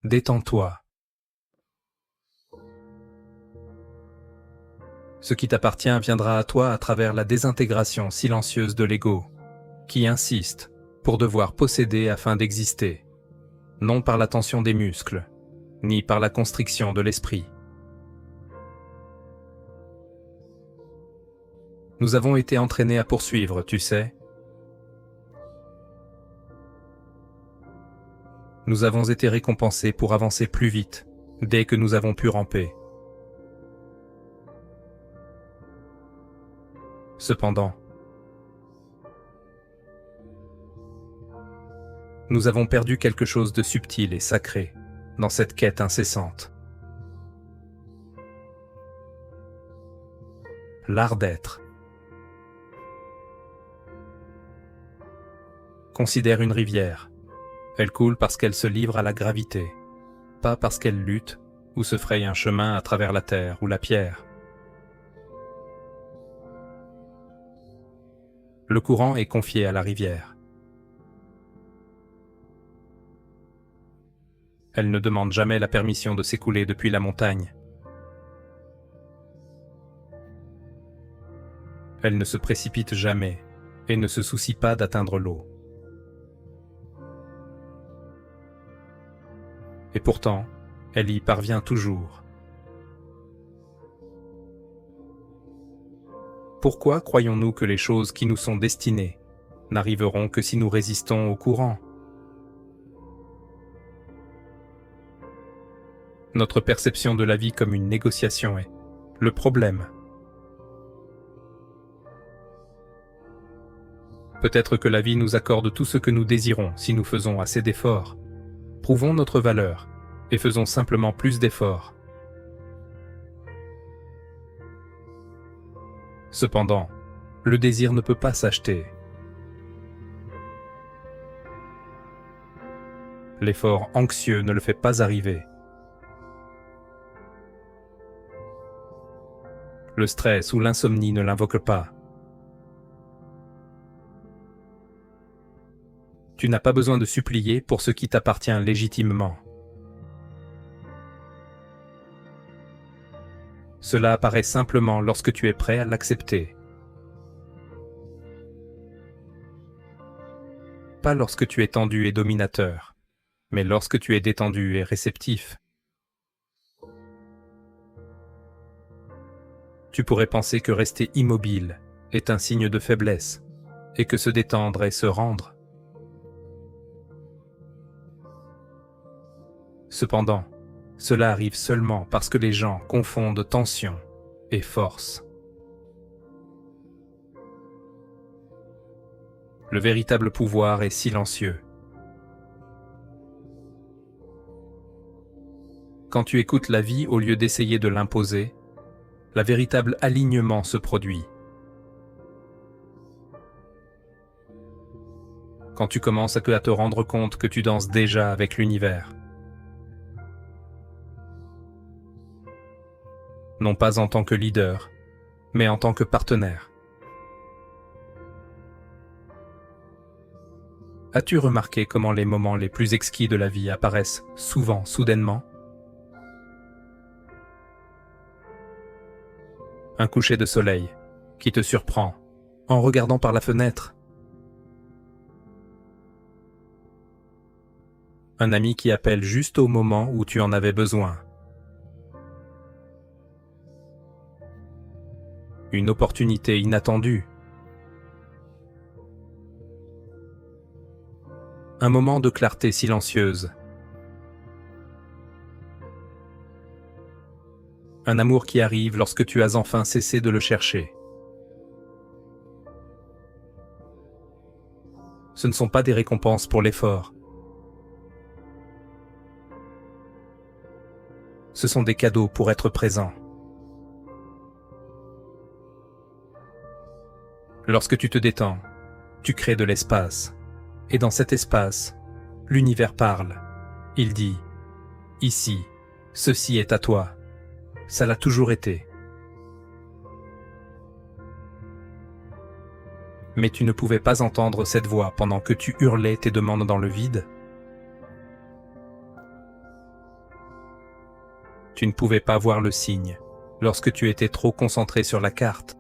Détends-toi. Ce qui t'appartient viendra à toi à travers la désintégration silencieuse de l'ego, qui insiste pour devoir posséder afin d'exister, non par la tension des muscles, ni par la constriction de l'esprit. Nous avons été entraînés à poursuivre, tu sais. Nous avons été récompensés pour avancer plus vite, dès que nous avons pu ramper. Cependant, nous avons perdu quelque chose de subtil et sacré dans cette quête incessante. L'art d'être. Considère une rivière. Elle coule parce qu'elle se livre à la gravité, pas parce qu'elle lutte ou se fraye un chemin à travers la terre ou la pierre. Le courant est confié à la rivière. Elle ne demande jamais la permission de s'écouler depuis la montagne. Elle ne se précipite jamais et ne se soucie pas d'atteindre l'eau. Et pourtant, elle y parvient toujours. Pourquoi croyons-nous que les choses qui nous sont destinées n'arriveront que si nous résistons au courant? Notre perception de la vie comme une négociation est le problème. Peut-être que la vie nous accorde tout ce que nous désirons si nous faisons assez d'efforts. Prouvons notre valeur et faisons simplement plus d'efforts. Cependant, le désir ne peut pas s'acheter. L'effort anxieux ne le fait pas arriver. Le stress ou l'insomnie ne l'invoquent pas. Tu n'as pas besoin de supplier pour ce qui t'appartient légitimement. Cela apparaît simplement lorsque tu es prêt à l'accepter. Pas lorsque tu es tendu et dominateur, mais lorsque tu es détendu et réceptif. Tu pourrais penser que rester immobile est un signe de faiblesse, et que se détendre est se rendre. Cependant, cela arrive seulement parce que les gens confondent tension et force. Le véritable pouvoir est silencieux. Quand tu écoutes la vie au lieu d'essayer de l'imposer, le véritable alignement se produit. Quand tu commences à te rendre compte que tu danses déjà avec l'univers. Non pas en tant que leader, mais en tant que partenaire. As-tu remarqué comment les moments les plus exquis de la vie apparaissent souvent soudainement? Un coucher de soleil qui te surprend en regardant par la fenêtre. Un ami qui appelle juste au moment où tu en avais besoin. Une opportunité inattendue. Un moment de clarté silencieuse. Un amour qui arrive lorsque tu as enfin cessé de le chercher. Ce ne sont pas des récompenses pour l'effort. Ce sont des cadeaux pour être présent. Lorsque tu te détends, tu crées de l'espace. Et dans cet espace, l'univers parle. Il dit, ici, ceci est à toi. Ça l'a toujours été. Mais tu ne pouvais pas entendre cette voix pendant que tu hurlais tes demandes dans le vide. Tu ne pouvais pas voir le signe lorsque tu étais trop concentré sur la carte.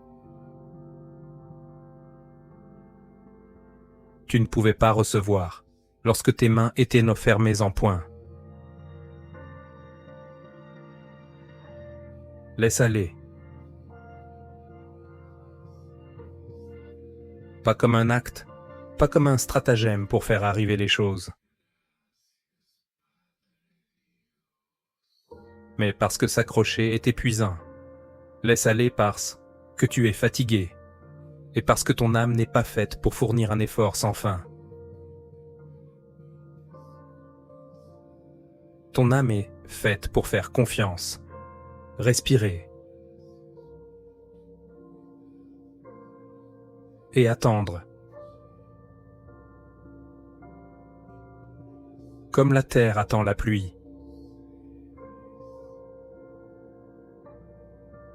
Tu ne pouvais pas recevoir lorsque tes mains étaient fermées en poing. Laisse aller. Pas comme un acte, pas comme un stratagème pour faire arriver les choses. Mais parce que s'accrocher est épuisant. Laisse aller parce que tu es fatigué et parce que ton âme n'est pas faite pour fournir un effort sans fin. Ton âme est faite pour faire confiance, respirer et attendre. Comme la terre attend la pluie.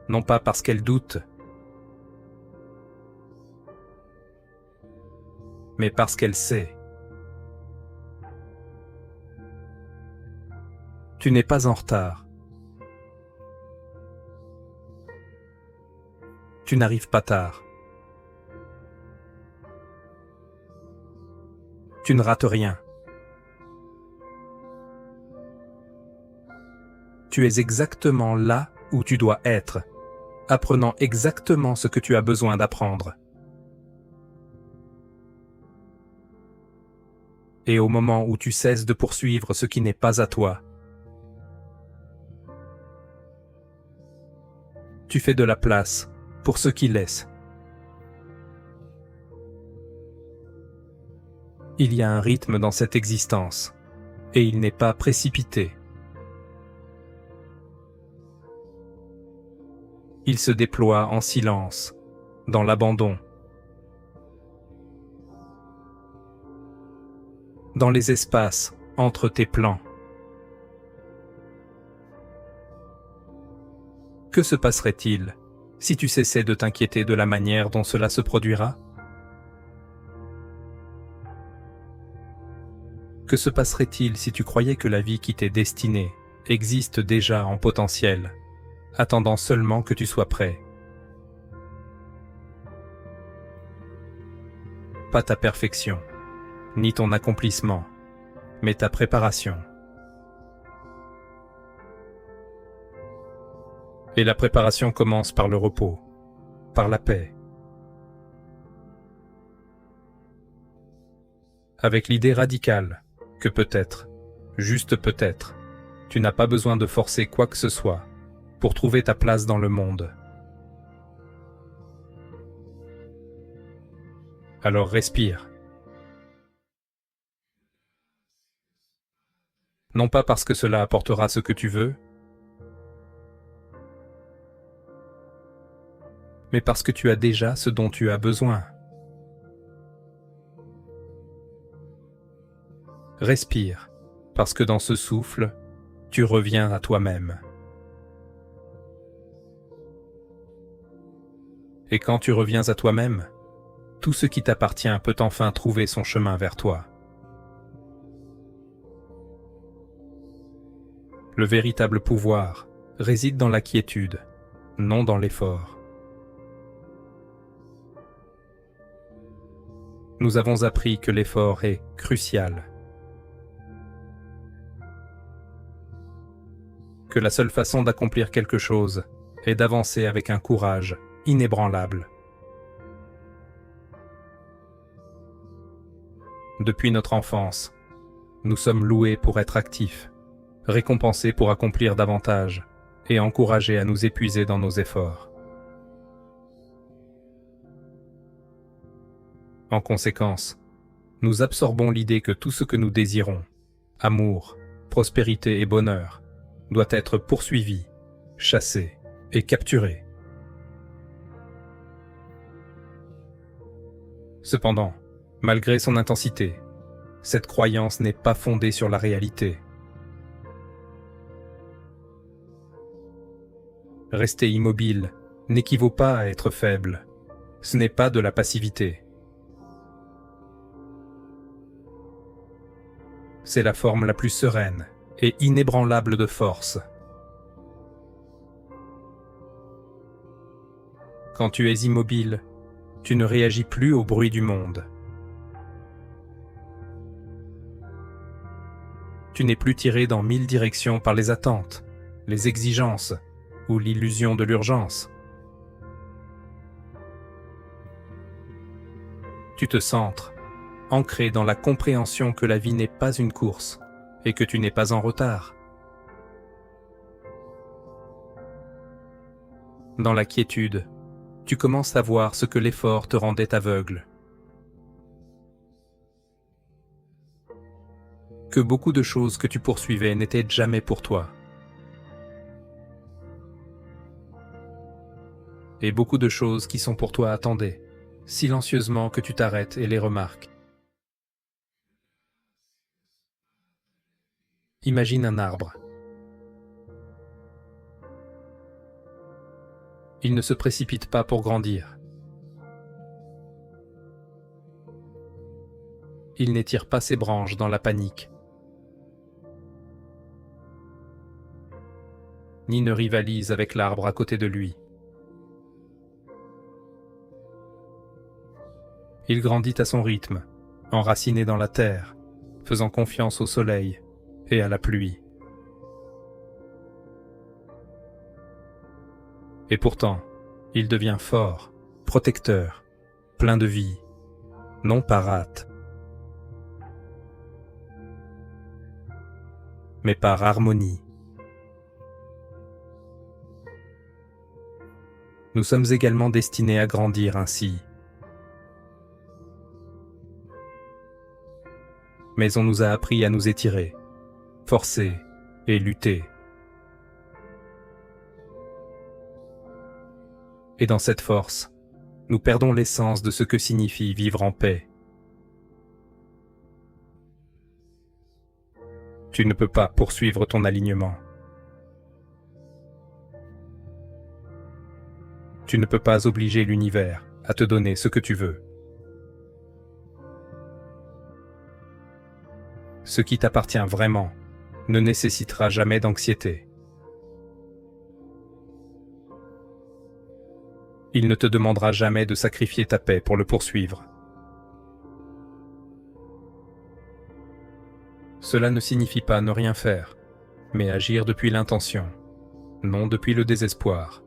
Non pas parce qu'elle doute, mais parce qu'elle sait. Tu n'es pas en retard. Tu n'arrives pas tard. Tu ne rates rien. Tu es exactement là où tu dois être, apprenant exactement ce que tu as besoin d'apprendre. Et au moment où tu cesses de poursuivre ce qui n'est pas à toi, tu fais de la place pour ce qui laisse. Il y a un rythme dans cette existence, et il n'est pas précipité. Il se déploie en silence, dans l'abandon, dans les espaces entre tes plans. Que se passerait-il si tu cessais de t'inquiéter de la manière dont cela se produira? Que se passerait-il si tu croyais que la vie qui t'est destinée existe déjà en potentiel, attendant seulement que tu sois prêt? Pas ta perfection, ni ton accomplissement, mais ta préparation. Et la préparation commence par le repos, par la paix. Avec l'idée radicale que peut-être, juste peut-être, tu n'as pas besoin de forcer quoi que ce soit pour trouver ta place dans le monde. Alors respire. Non pas parce que cela apportera ce que tu veux, mais parce que tu as déjà ce dont tu as besoin. Respire, parce que dans ce souffle, tu reviens à toi-même. Et quand tu reviens à toi-même, tout ce qui t'appartient peut enfin trouver son chemin vers toi. Le véritable pouvoir réside dans la quiétude, non dans l'effort. Nous avons appris que l'effort est crucial. Que la seule façon d'accomplir quelque chose est d'avancer avec un courage inébranlable. Depuis notre enfance, nous sommes loués pour être actifs, récompensés pour accomplir davantage et encouragés à nous épuiser dans nos efforts. En conséquence, nous absorbons l'idée que tout ce que nous désirons, amour, prospérité et bonheur, doit être poursuivi, chassé et capturé. Cependant, malgré son intensité, cette croyance n'est pas fondée sur la réalité. Rester immobile n'équivaut pas à être faible. Ce n'est pas de la passivité. C'est la forme la plus sereine et inébranlable de force. Quand tu es immobile, tu ne réagis plus au bruit du monde. Tu n'es plus tiré dans 1000 directions par les attentes, les exigences ou l'illusion de l'urgence. Tu te centres, ancré dans la compréhension que la vie n'est pas une course et que tu n'es pas en retard. Dans la quiétude, tu commences à voir ce que l'effort te rendait aveugle. Que beaucoup de choses que tu poursuivais n'étaient jamais pour toi. Et beaucoup de choses qui sont pour toi attendaient, silencieusement que tu t'arrêtes et les remarques. Imagine un arbre. Il ne se précipite pas pour grandir. Il n'étire pas ses branches dans la panique, ni ne rivalise avec l'arbre à côté de lui. Il grandit à son rythme, enraciné dans la terre, faisant confiance au soleil et à la pluie. Et pourtant, il devient fort, protecteur, plein de vie, non par hâte, mais par harmonie. Nous sommes également destinés à grandir ainsi. Mais on nous a appris à nous étirer, forcer et lutter. Et dans cette force, nous perdons l'essence de ce que signifie vivre en paix. Tu ne peux pas poursuivre ton alignement. Tu ne peux pas obliger l'univers à te donner ce que tu veux. Ce qui t'appartient vraiment ne nécessitera jamais d'anxiété. Il ne te demandera jamais de sacrifier ta paix pour le poursuivre. Cela ne signifie pas ne rien faire, mais agir depuis l'intention, non depuis le désespoir.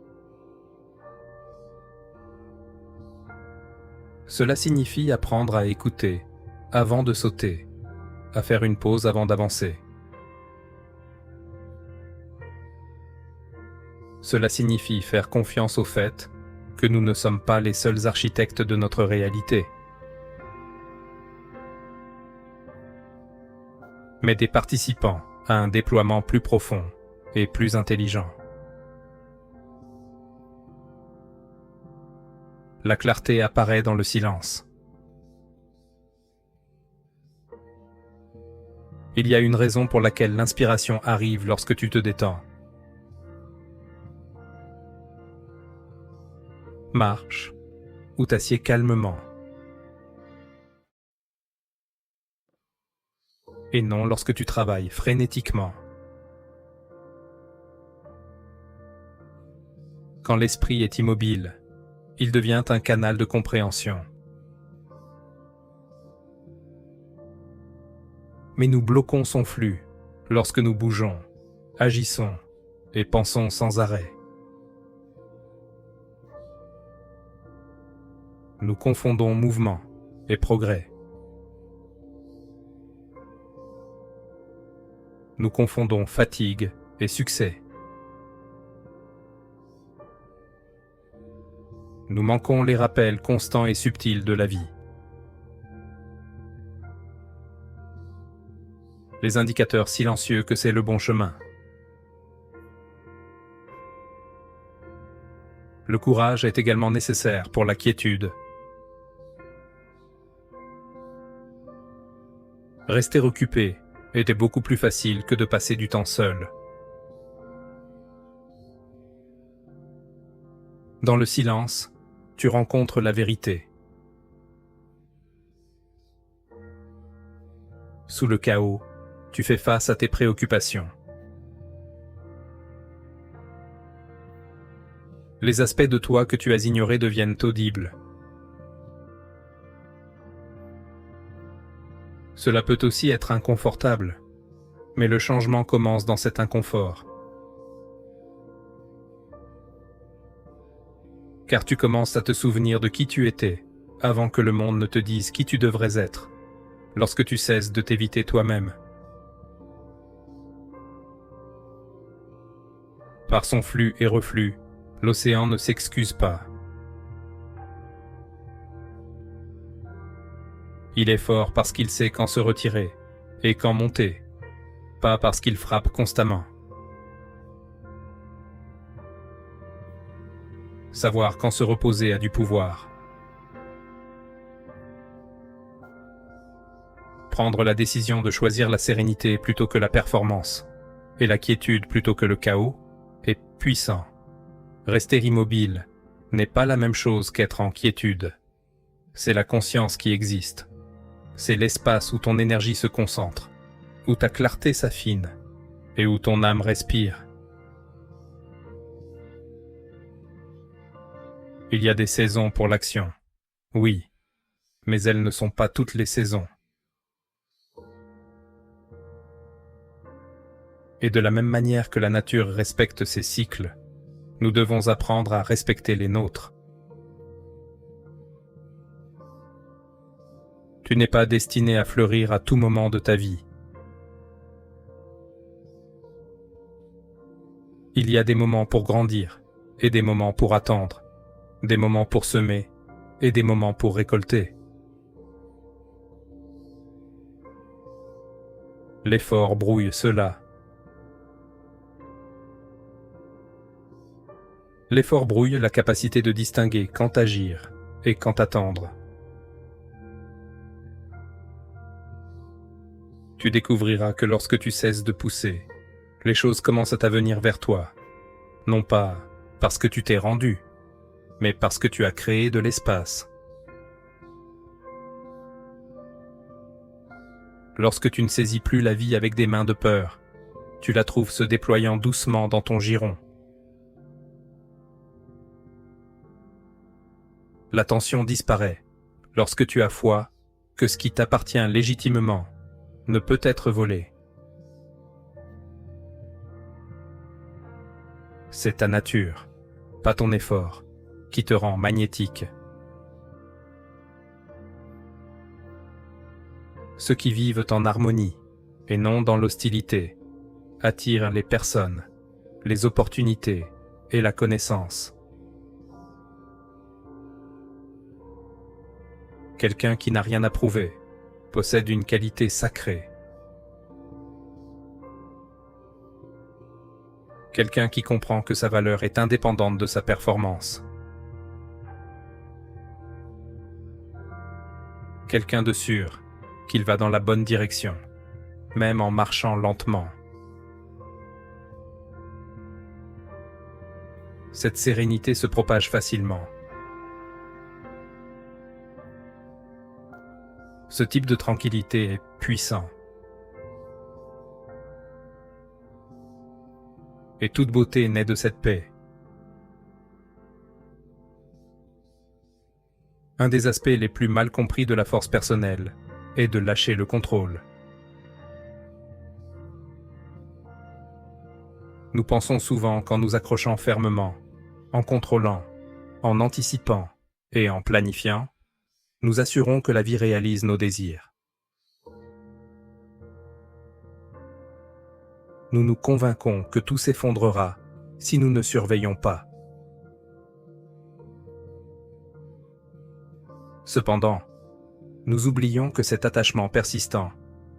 Cela signifie apprendre à écouter avant de sauter, à faire une pause avant d'avancer. Cela signifie faire confiance au fait que nous ne sommes pas les seuls architectes de notre réalité, mais des participants à un déploiement plus profond et plus intelligent. La clarté apparaît dans le silence. Il y a une raison pour laquelle l'inspiration arrive lorsque tu te détends. Marche ou t'assieds calmement. Et non lorsque tu travailles frénétiquement. Quand l'esprit est immobile, il devient un canal de compréhension. Mais nous bloquons son flux lorsque nous bougeons, agissons et pensons sans arrêt. Nous confondons mouvement et progrès. Nous confondons fatigue et succès. Nous manquons les rappels constants et subtils de la vie. Les indicateurs silencieux que c'est le bon chemin. Le courage est également nécessaire pour la quiétude. Rester occupé était beaucoup plus facile que de passer du temps seul. Dans le silence, tu rencontres la vérité. Sous le chaos, tu fais face à tes préoccupations. Les aspects de toi que tu as ignorés deviennent audibles. Cela peut aussi être inconfortable, mais le changement commence dans cet inconfort. Car tu commences à te souvenir de qui tu étais, avant que le monde ne te dise qui tu devrais être, lorsque tu cesses de t'éviter toi-même. Par son flux et reflux, l'océan ne s'excuse pas. Il est fort parce qu'il sait quand se retirer, et quand monter, pas parce qu'il frappe constamment. Savoir quand se reposer a du pouvoir. Prendre la décision de choisir la sérénité plutôt que la performance, et la quiétude plutôt que le chaos, est puissant. Rester immobile n'est pas la même chose qu'être en quiétude. C'est la conscience qui existe. C'est l'espace où ton énergie se concentre, où ta clarté s'affine, et où ton âme respire. Il y a des saisons pour l'action, oui, mais elles ne sont pas toutes les saisons. Et de la même manière que la nature respecte ses cycles, nous devons apprendre à respecter les nôtres. Tu n'es pas destiné à fleurir à tout moment de ta vie. Il y a des moments pour grandir, et des moments pour attendre, des moments pour semer, et des moments pour récolter. L'effort brouille cela. L'effort brouille la capacité de distinguer quand agir et quand attendre. Tu découvriras que lorsque tu cesses de pousser, les choses commencent à venir vers toi, non pas parce que tu t'es rendu, mais parce que tu as créé de l'espace. Lorsque tu ne saisis plus la vie avec des mains de peur, tu la trouves se déployant doucement dans ton giron. La tension disparaît lorsque tu as foi que ce qui t'appartient légitimement ne peut être volé. C'est ta nature, pas ton effort, qui te rend magnétique. Ceux qui vivent en harmonie, et non dans l'hostilité, attirent les personnes, les opportunités et la connaissance. Quelqu'un qui n'a rien à prouver possède une qualité sacrée. Quelqu'un qui comprend que sa valeur est indépendante de sa performance. Quelqu'un de sûr qu'il va dans la bonne direction, même en marchant lentement. Cette sérénité se propage facilement. Ce type de tranquillité est puissant. Et toute beauté naît de cette paix. Un des aspects les plus mal compris de la force personnelle est de lâcher le contrôle. Nous pensons souvent qu'en nous accrochant fermement, en contrôlant, en anticipant et en planifiant, nous assurons que la vie réalise nos désirs. Nous nous convainquons que tout s'effondrera si nous ne surveillons pas. Cependant, nous oublions que cet attachement persistant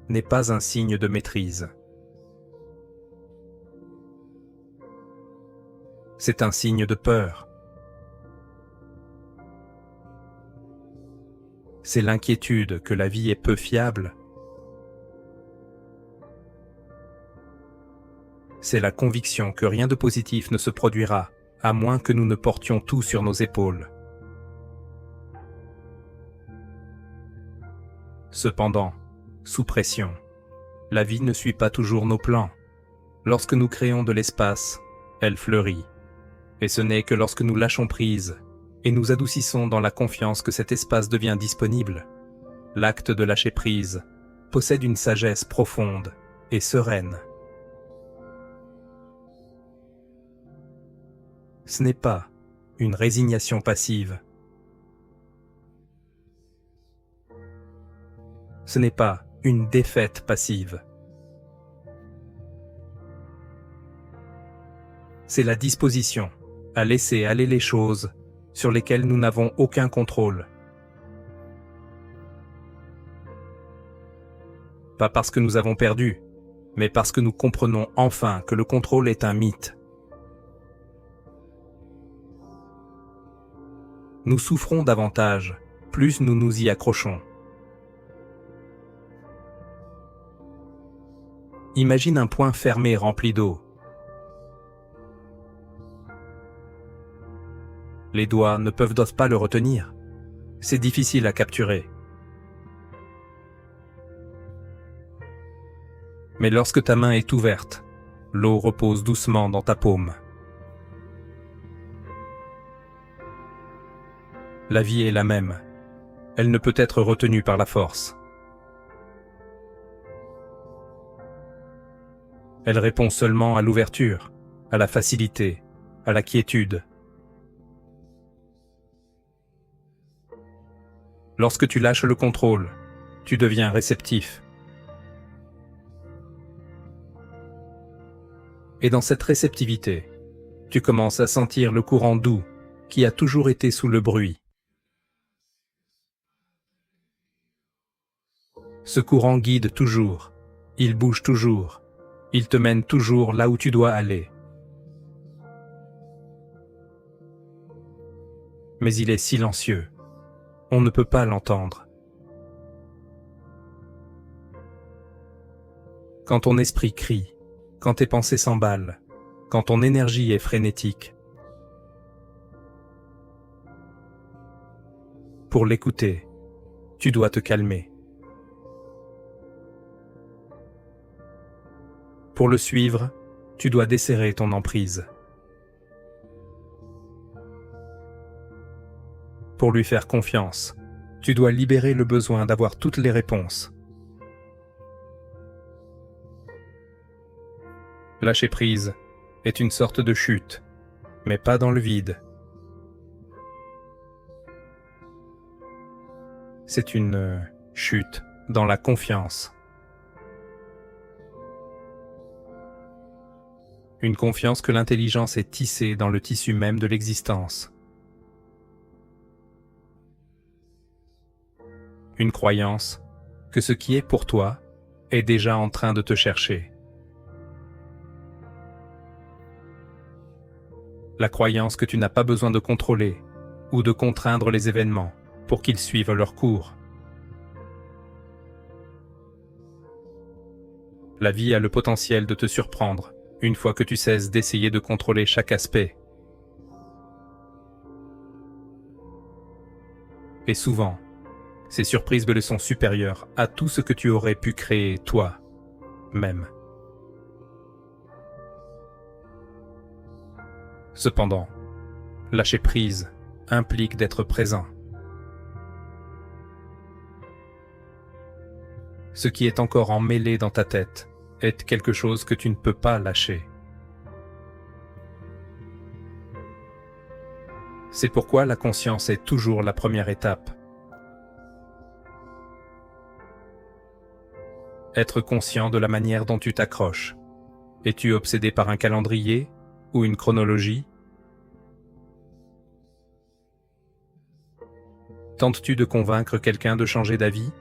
n'est pas un signe de maîtrise. C'est un signe de peur. C'est l'inquiétude que la vie est peu fiable. C'est la conviction que rien de positif ne se produira, à moins que nous ne portions tout sur nos épaules. Cependant, sous pression, la vie ne suit pas toujours nos plans. Lorsque nous créons de l'espace, elle fleurit. Et ce n'est que lorsque nous lâchons prise et nous adoucissons dans la confiance que cet espace devient disponible. L'acte de lâcher prise possède une sagesse profonde et sereine. Ce n'est pas une résignation passive. Ce n'est pas une défaite passive. C'est la disposition à laisser aller les choses sur lesquelles nous n'avons aucun contrôle. Pas parce que nous avons perdu, mais parce que nous comprenons enfin que le contrôle est un mythe. Nous souffrons davantage, plus nous nous y accrochons. Imagine un poing fermé rempli d'eau. Les doigts ne peuvent pas le retenir. C'est difficile à capturer. Mais lorsque ta main est ouverte, l'eau repose doucement dans ta paume. La vie est la même. Elle ne peut être retenue par la force. Elle répond seulement à l'ouverture, à la facilité, à la quiétude. Lorsque tu lâches le contrôle, tu deviens réceptif. Et dans cette réceptivité, tu commences à sentir le courant doux qui a toujours été sous le bruit. Ce courant guide toujours, il bouge toujours, il te mène toujours là où tu dois aller. Mais il est silencieux, on ne peut pas l'entendre. Quand ton esprit crie, quand tes pensées s'emballent, quand ton énergie est frénétique, pour l'écouter, tu dois te calmer. Pour le suivre, tu dois desserrer ton emprise. Pour lui faire confiance, tu dois libérer le besoin d'avoir toutes les réponses. Lâcher prise est une sorte de chute, mais pas dans le vide. C'est une chute dans la confiance. Une confiance que l'intelligence est tissée dans le tissu même de l'existence. Une croyance que ce qui est pour toi est déjà en train de te chercher. La croyance que tu n'as pas besoin de contrôler ou de contraindre les événements pour qu'ils suivent leur cours. La vie a le potentiel de te surprendre une fois que tu cesses d'essayer de contrôler chaque aspect. Et souvent, ces surprises le sont supérieures à tout ce que tu aurais pu créer toi-même. Cependant, lâcher prise implique d'être présent. Ce qui est encore emmêlé dans ta tête est quelque chose que tu ne peux pas lâcher. C'est pourquoi la conscience est toujours la première étape. Être conscient de la manière dont tu t'accroches. Es-tu obsédé par un calendrier ou une chronologie? Tentes-tu de convaincre quelqu'un de changer d'avis?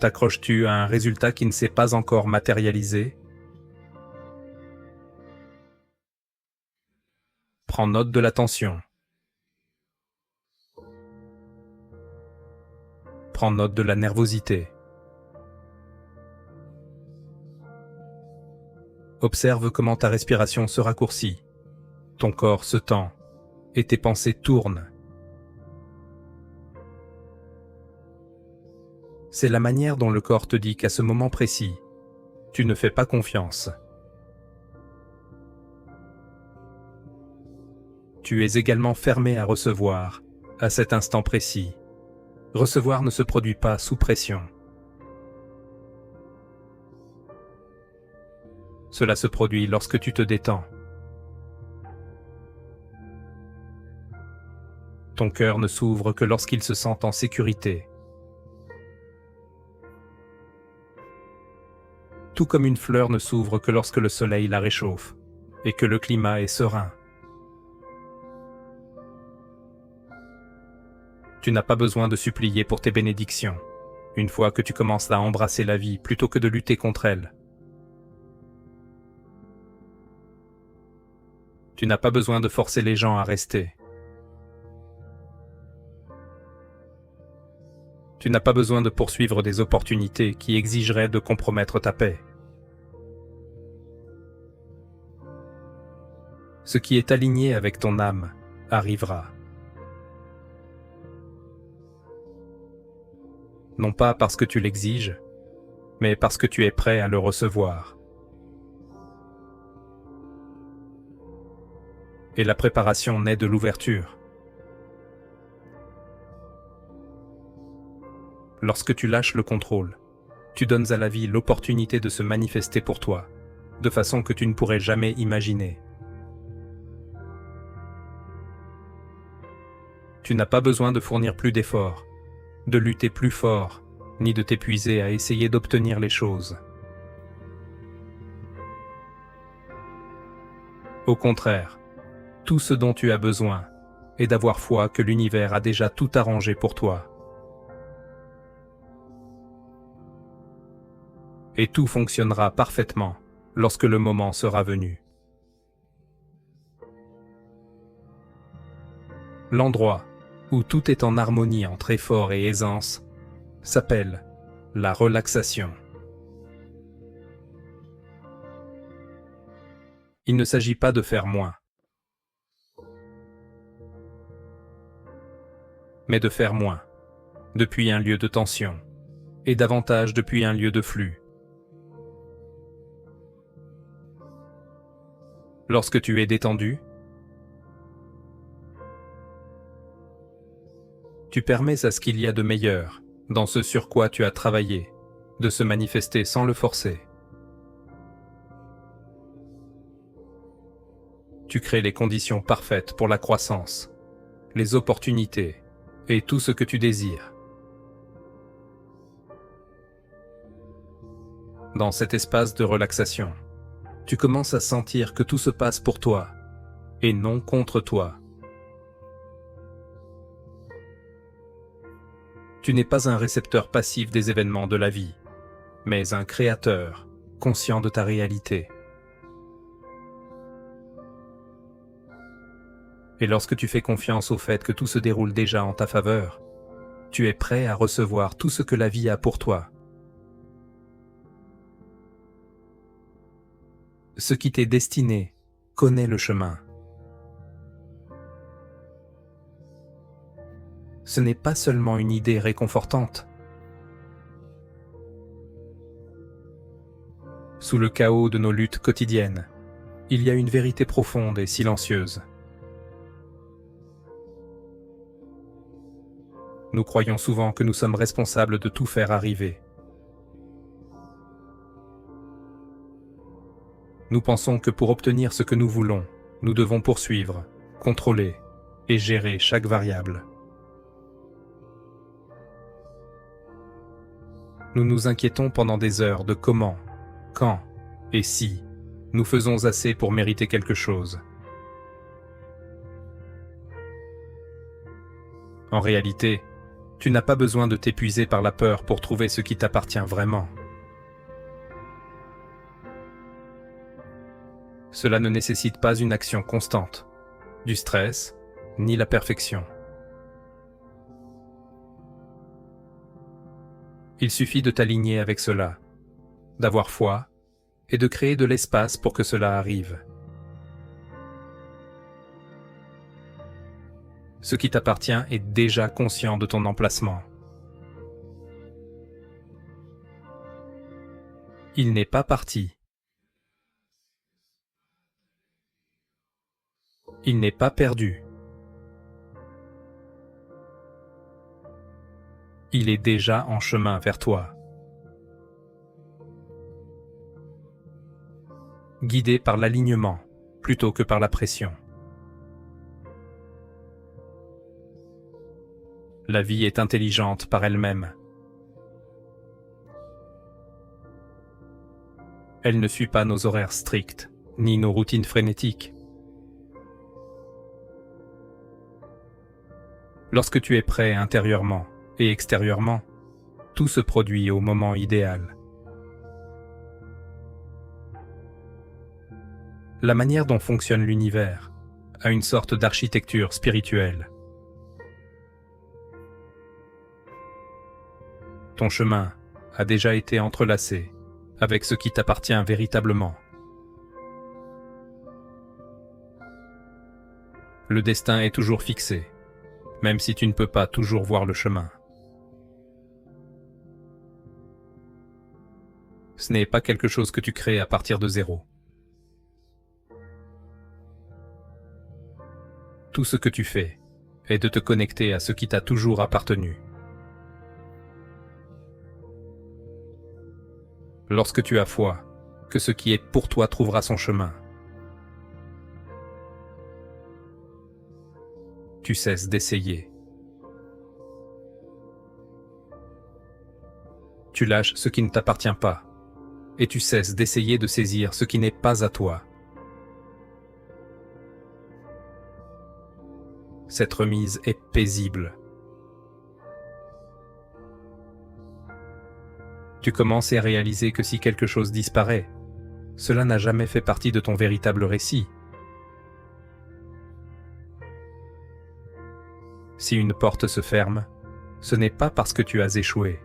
T'accroches-tu à un résultat qui ne s'est pas encore matérialisé? Prends note de la tension. Prends note de la nervosité. Observe comment ta respiration se raccourcit, ton corps se tend et tes pensées tournent. C'est la manière dont le corps te dit qu'à ce moment précis, tu ne fais pas confiance. Tu es également fermé à recevoir, à cet instant précis. Recevoir ne se produit pas sous pression. Cela se produit lorsque tu te détends. Ton cœur ne s'ouvre que lorsqu'il se sent en sécurité. Tout comme une fleur ne s'ouvre que lorsque le soleil la réchauffe et que le climat est serein. Tu n'as pas besoin de supplier pour tes bénédictions, une fois que tu commences à embrasser la vie plutôt que de lutter contre elle. Tu n'as pas besoin de forcer les gens à rester. Tu n'as pas besoin de poursuivre des opportunités qui exigeraient de compromettre ta paix. Ce qui est aligné avec ton âme arrivera. Non pas parce que tu l'exiges, mais parce que tu es prêt à le recevoir. Et la préparation naît de l'ouverture. Lorsque tu lâches le contrôle, tu donnes à la vie l'opportunité de se manifester pour toi, de façon que tu ne pourrais jamais imaginer. Tu n'as pas besoin de fournir plus d'efforts, de lutter plus fort, ni de t'épuiser à essayer d'obtenir les choses. Au contraire, tout ce dont tu as besoin est d'avoir foi que l'univers a déjà tout arrangé pour toi. Et tout fonctionnera parfaitement lorsque le moment sera venu. L'endroit où tout est en harmonie entre effort et aisance s'appelle la relaxation. Il ne s'agit pas de faire moins, mais de faire moins, depuis un lieu de tension, et davantage depuis un lieu de flux. Lorsque tu es détendu, tu permets à ce qu'il y a de meilleur, dans ce sur quoi tu as travaillé, de se manifester sans le forcer. Tu crées les conditions parfaites pour la croissance, les opportunités et tout ce que tu désires. Dans cet espace de relaxation, tu commences à sentir que tout se passe pour toi et non contre toi. Tu n'es pas un récepteur passif des événements de la vie, mais un créateur, conscient de ta réalité. Et lorsque tu fais confiance au fait que tout se déroule déjà en ta faveur, tu es prêt à recevoir tout ce que la vie a pour toi. Ce qui t'est destiné connaît le chemin. Ce n'est pas seulement une idée réconfortante. Sous le chaos de nos luttes quotidiennes, il y a une vérité profonde et silencieuse. Nous croyons souvent que nous sommes responsables de tout faire arriver. Nous pensons que pour obtenir ce que nous voulons, nous devons poursuivre, contrôler et gérer chaque variable. Nous nous inquiétons pendant des heures de comment, quand et si nous faisons assez pour mériter quelque chose. En réalité, tu n'as pas besoin de t'épuiser par la peur pour trouver ce qui t'appartient vraiment. Cela ne nécessite pas une action constante, du stress, ni la perfection. Il suffit de t'aligner avec cela, d'avoir foi et de créer de l'espace pour que cela arrive. Ce qui t'appartient est déjà conscient de ton emplacement. Il n'est pas parti. Il n'est pas perdu. Il est déjà en chemin vers toi. Guidé par l'alignement plutôt que par la pression. La vie est intelligente par elle-même. Elle ne suit pas nos horaires stricts, ni nos routines frénétiques. Lorsque tu es prêt intérieurement et extérieurement, tout se produit au moment idéal. La manière dont fonctionne l'univers a une sorte d'architecture spirituelle. Ton chemin a déjà été entrelacé avec ce qui t'appartient véritablement. Le destin est toujours fixé, même si tu ne peux pas toujours voir le chemin. Ce n'est pas quelque chose que tu crées à partir de zéro. Tout ce que tu fais est de te connecter à ce qui t'a toujours appartenu. Lorsque tu as foi que ce qui est pour toi trouvera son chemin, tu cesses d'essayer. Tu lâches ce qui ne t'appartient pas et tu cesses d'essayer de saisir ce qui n'est pas à toi. Cette remise est paisible. Tu commences à réaliser que si quelque chose disparaît, cela n'a jamais fait partie de ton véritable récit. Si une porte se ferme, ce n'est pas parce que tu as échoué.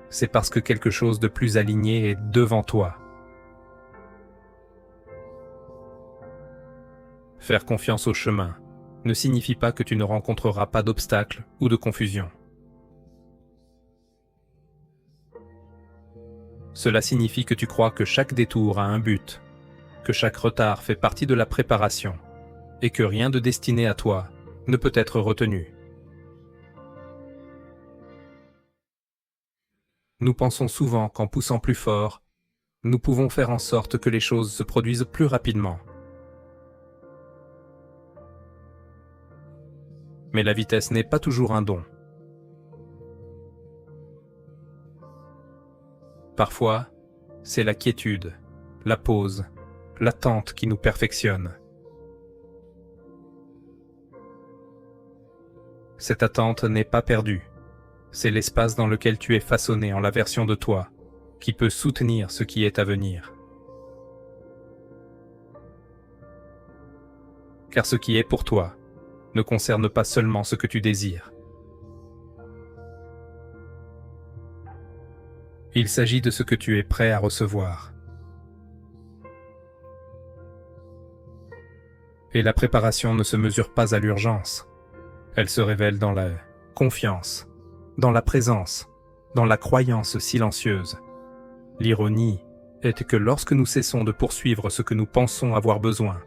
C'est parce que quelque chose de plus aligné est devant toi. Faire confiance au chemin ne signifie pas que tu ne rencontreras pas d'obstacles ou de confusion. Cela signifie que tu crois que chaque détour a un but, que chaque retard fait partie de la préparation, et que rien de destiné à toi ne peut être retenu. Nous pensons souvent qu'en poussant plus fort, nous pouvons faire en sorte que les choses se produisent plus rapidement. Mais la vitesse n'est pas toujours un don. Parfois, c'est la quiétude, la pause, l'attente qui nous perfectionne. Cette attente n'est pas perdue. C'est l'espace dans lequel tu es façonné en la version de toi, qui peut soutenir ce qui est à venir. Car ce qui est pour toi ne concerne pas seulement ce que tu désires. Il s'agit de ce que tu es prêt à recevoir. Et la préparation ne se mesure pas à l'urgence. Elle se révèle dans la confiance, dans la présence, dans la croyance silencieuse. L'ironie est que lorsque nous cessons de poursuivre ce que nous pensons avoir besoin,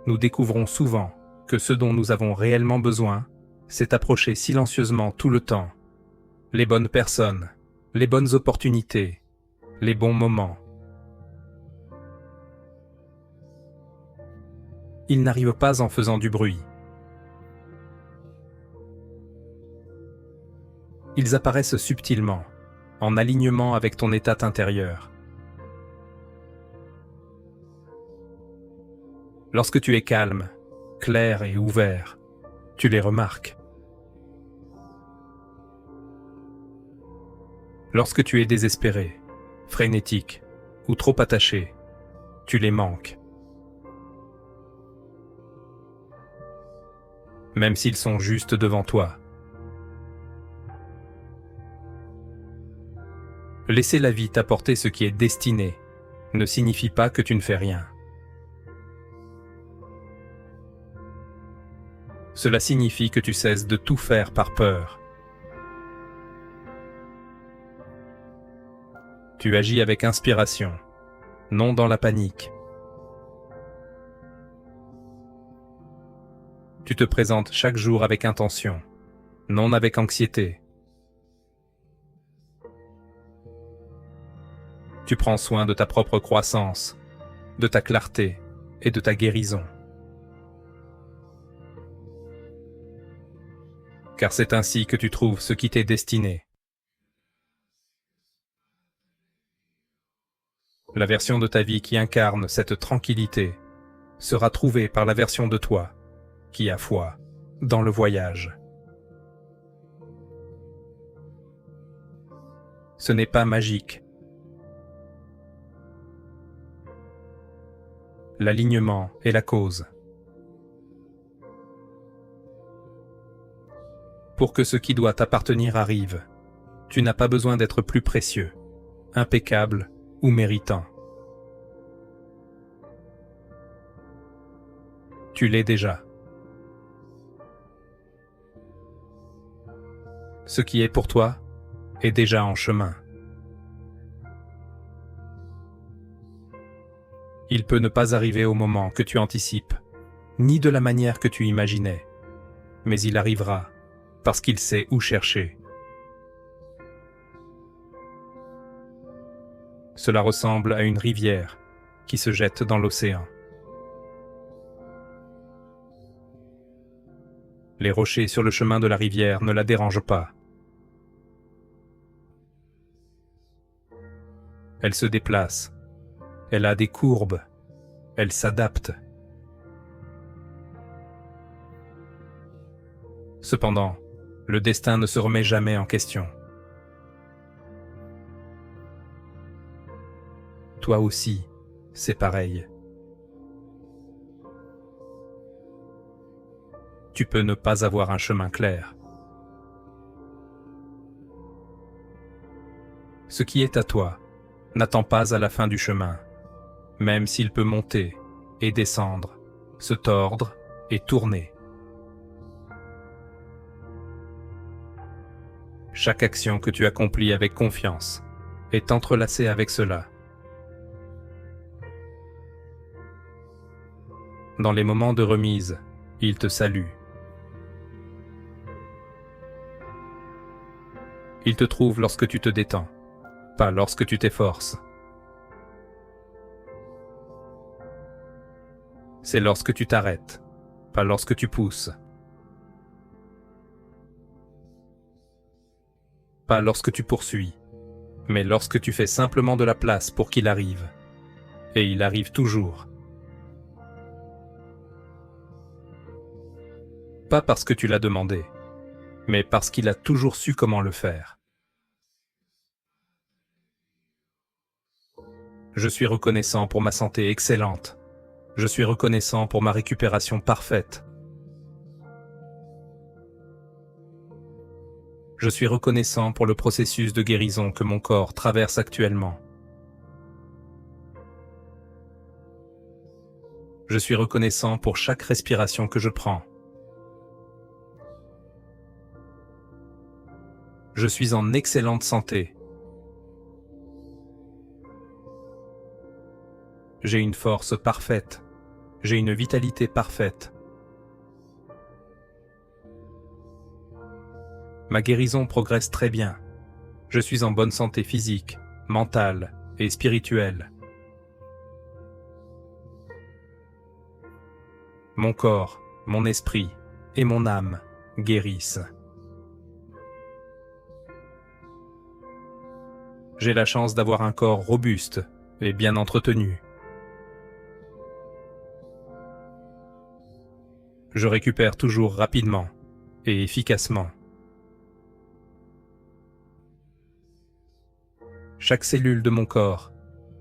nous découvrons souvent que ce dont nous avons réellement besoin s'est approché silencieusement tout le temps. Les bonnes personnes, les bonnes opportunités, les bons moments. Ils n'arrivent pas en faisant du bruit. Ils apparaissent subtilement, en alignement avec ton état intérieur. Lorsque tu es calme, clair et ouvert, tu les remarques. Lorsque tu es désespéré, frénétique ou trop attaché, tu les manques. Même s'ils sont juste devant toi. Laisser la vie t'apporter ce qui est destiné ne signifie pas que tu ne fais rien. Cela signifie que tu cesses de tout faire par peur. Tu agis avec inspiration, non dans la panique. Tu te présentes chaque jour avec intention, non avec anxiété. Tu prends soin de ta propre croissance, de ta clarté et de ta guérison. Car c'est ainsi que tu trouves ce qui t'est destiné. La version de ta vie qui incarne cette tranquillité sera trouvée par la version de toi qui a foi dans le voyage. Ce n'est pas magique. L'alignement est la cause. Pour que ce qui doit t'appartenir arrive, tu n'as pas besoin d'être plus précieux, impeccable ou méritant. Tu l'es déjà. Ce qui est pour toi est déjà en chemin. Il peut ne pas arriver au moment que tu anticipes, ni de la manière que tu imaginais, mais il arrivera parce qu'il sait où chercher. Cela ressemble à une rivière qui se jette dans l'océan. Les rochers sur le chemin de la rivière ne la dérangent pas. Elle se déplace, elle a des courbes, elle s'adapte. Cependant, le destin ne se remet jamais en question. Toi aussi, c'est pareil. Tu peux ne pas avoir un chemin clair. Ce qui est à toi n'attend pas à la fin du chemin, même s'il peut monter et descendre, se tordre et tourner. Chaque action que tu accomplis avec confiance est entrelacée avec cela. Dans les moments de remise, il te salue. Il te trouve lorsque tu te détends, pas lorsque tu t'efforces. C'est lorsque tu t'arrêtes, pas lorsque tu pousses. Pas lorsque tu poursuis, mais lorsque tu fais simplement de la place pour qu'il arrive. Et il arrive toujours. Pas parce que tu l'as demandé, mais parce qu'il a toujours su comment le faire. Je suis reconnaissant pour ma santé excellente. Je suis reconnaissant pour ma récupération parfaite. Je suis reconnaissant pour le processus de guérison que mon corps traverse actuellement. Je suis reconnaissant pour chaque respiration que je prends. Je suis en excellente santé. J'ai une force parfaite. J'ai une vitalité parfaite. Ma guérison progresse très bien. Je suis en bonne santé physique, mentale et spirituelle. Mon corps, mon esprit et mon âme guérissent. J'ai la chance d'avoir un corps robuste et bien entretenu. Je récupère toujours rapidement et efficacement. Chaque cellule de mon corps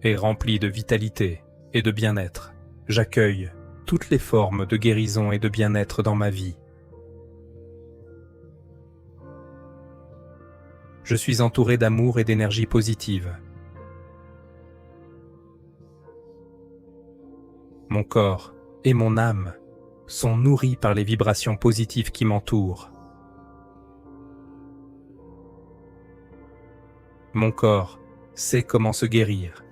est remplie de vitalité et de bien-être. J'accueille toutes les formes de guérison et de bien-être dans ma vie. Je suis entouré d'amour et d'énergie positive. Mon corps et mon âme sont nourris par les vibrations positives qui m'entourent. Mon corps sait comment se guérir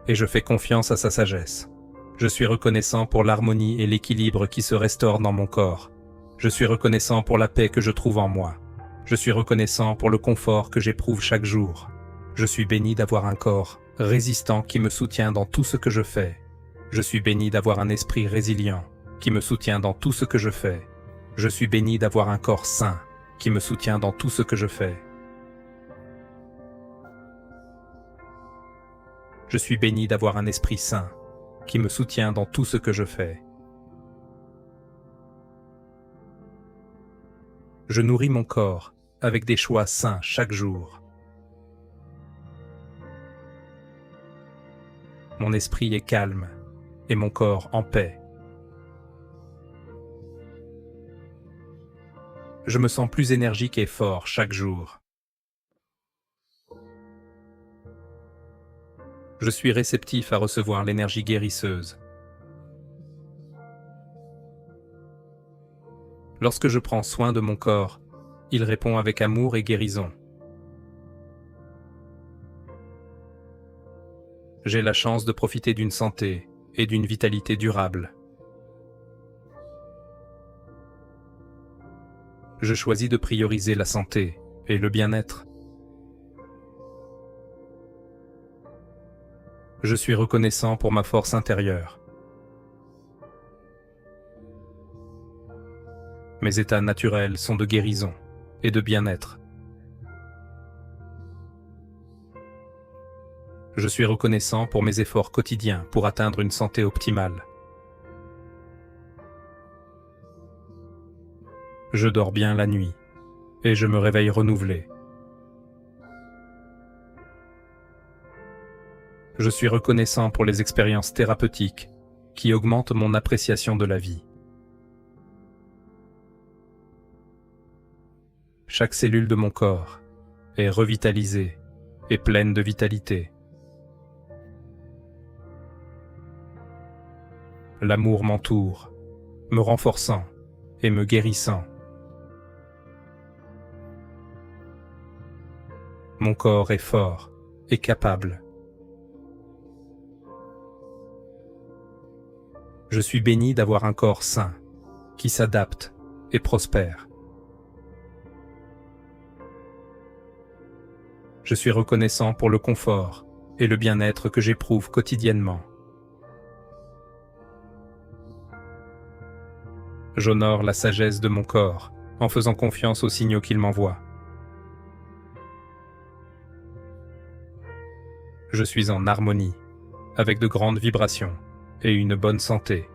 et je fais confiance à sa sagesse. Je suis reconnaissant pour l'harmonie et l'équilibre qui se restaurent dans mon corps. Je suis reconnaissant pour la paix que je trouve en moi. Je suis reconnaissant pour le confort que j'éprouve chaque jour. Je suis béni d'avoir un corps résistant qui me soutient dans tout ce que je fais. Je suis béni d'avoir un esprit résilient qui me soutient dans tout ce que je fais. Je suis béni d'avoir un corps sain qui me soutient dans tout ce que je fais. Je suis béni d'avoir un esprit sain qui me soutient dans tout ce que je fais. Je nourris mon corps avec des choix sains chaque jour. Mon esprit est calme et mon corps en paix. Je me sens plus énergique et fort chaque jour. Je suis réceptif à recevoir l'énergie guérisseuse. Lorsque je prends soin de mon corps, il répond avec amour et guérison. J'ai la chance de profiter d'une santé et d'une vitalité durable. Je choisis de prioriser la santé et le bien-être. Je suis reconnaissant pour ma force intérieure. Mes états naturels sont de guérison et de bien-être. Je suis reconnaissant pour mes efforts quotidiens pour atteindre une santé optimale. Je dors bien la nuit et je me réveille renouvelé. Je suis reconnaissant pour les expériences thérapeutiques qui augmentent mon appréciation de la vie. Chaque cellule de mon corps est revitalisée et pleine de vitalité. L'amour m'entoure, me renforçant et me guérissant. Mon corps est fort et capable. Je suis béni d'avoir un corps sain, qui s'adapte et prospère. Je suis reconnaissant pour le confort et le bien-être que j'éprouve quotidiennement. J'honore la sagesse de mon corps en faisant confiance aux signaux qu'il m'envoie. Je suis en harmonie, avec de grandes vibrations et une bonne santé.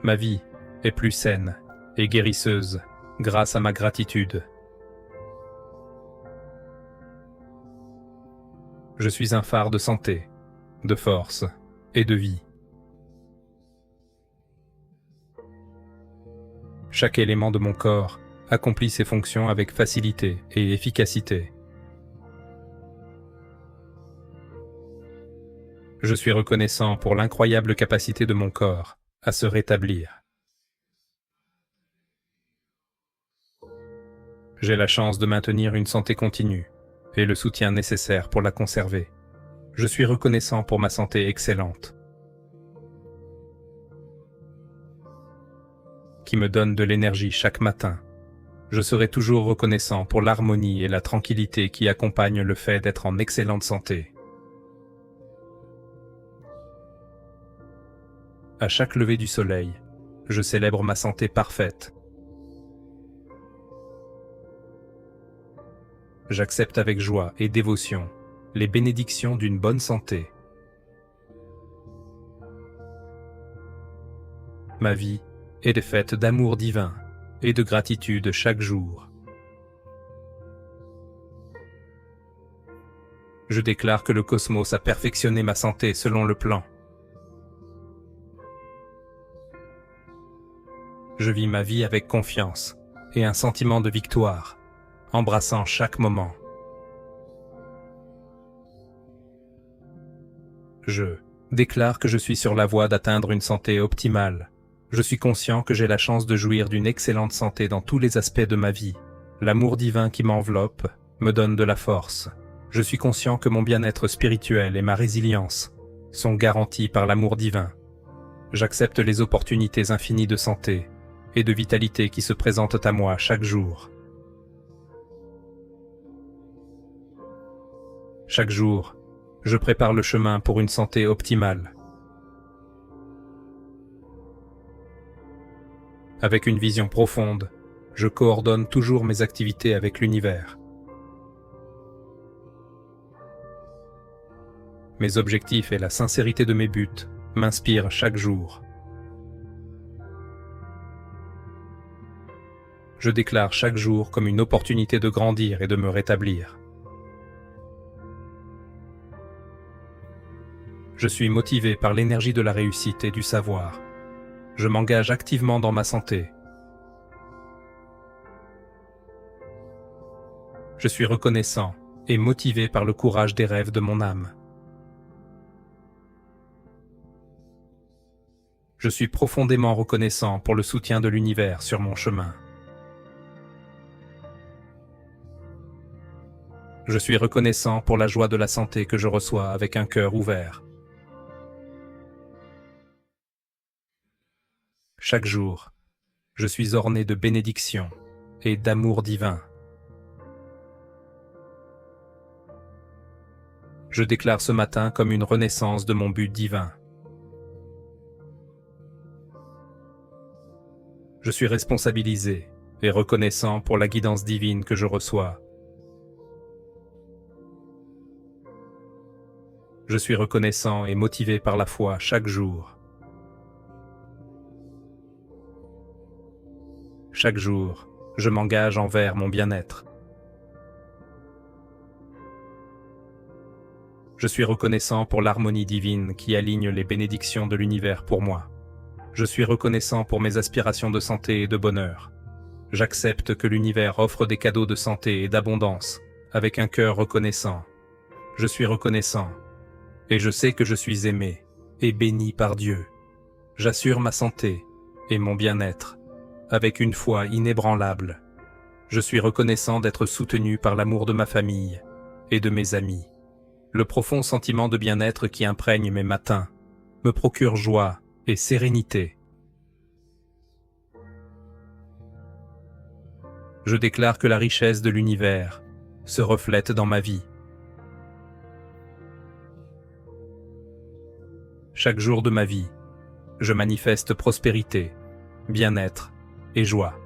Ma vie est plus saine et guérisseuse grâce à ma gratitude. Je suis un phare de santé, de force et de vie. Chaque élément de mon corps accomplit ses fonctions avec facilité et efficacité. Je suis reconnaissant pour l'incroyable capacité de mon corps à se rétablir. J'ai la chance de maintenir une santé continue et le soutien nécessaire pour la conserver. Je suis reconnaissant pour ma santé excellente, qui me donne de l'énergie chaque matin. Je serai toujours reconnaissant pour l'harmonie et la tranquillité qui accompagnent le fait d'être en excellente santé. À chaque lever du soleil, je célèbre ma santé parfaite. J'accepte avec joie et dévotion les bénédictions d'une bonne santé. Ma vie est faite d'amour divin et de gratitude chaque jour. Je déclare que le cosmos a perfectionné ma santé selon le plan. Je vis ma vie avec confiance et un sentiment de victoire, embrassant chaque moment. Je déclare que je suis sur la voie d'atteindre une santé optimale. Je suis conscient que j'ai la chance de jouir d'une excellente santé dans tous les aspects de ma vie. L'amour divin qui m'enveloppe me donne de la force. Je suis conscient que mon bien-être spirituel et ma résilience sont garantis par l'amour divin. J'accepte les opportunités infinies de santé et de vitalité qui se présentent à moi chaque jour. Chaque jour, je prépare le chemin pour une santé optimale. Avec une vision profonde, je coordonne toujours mes activités avec l'univers. Mes objectifs et la sincérité de mes buts m'inspirent chaque jour. Je déclare chaque jour comme une opportunité de grandir et de me rétablir. Je suis motivé par l'énergie de la réussite et du savoir. Je m'engage activement dans ma santé. Je suis reconnaissant et motivé par le courage des rêves de mon âme. Je suis profondément reconnaissant pour le soutien de l'univers sur mon chemin. Je suis reconnaissant pour la joie de la santé que je reçois avec un cœur ouvert. Chaque jour, je suis orné de bénédictions et d'amour divin. Je déclare ce matin comme une renaissance de mon but divin. Je suis responsabilisé et reconnaissant pour la guidance divine que je reçois. Je suis reconnaissant et motivé par la foi chaque jour. Chaque jour, je m'engage envers mon bien-être. Je suis reconnaissant pour l'harmonie divine qui aligne les bénédictions de l'univers pour moi. Je suis reconnaissant pour mes aspirations de santé et de bonheur. J'accepte que l'univers offre des cadeaux de santé et d'abondance, avec un cœur reconnaissant. Je suis reconnaissant, et je sais que je suis aimé et béni par Dieu. J'assure ma santé et mon bien-être, avec une foi inébranlable. Je suis reconnaissant d'être soutenu par l'amour de ma famille et de mes amis. Le profond sentiment de bien-être qui imprègne mes matins me procure joie et sérénité. Je déclare que la richesse de l'univers se reflète dans ma vie. Chaque jour de ma vie, je manifeste prospérité, bien-être et joie.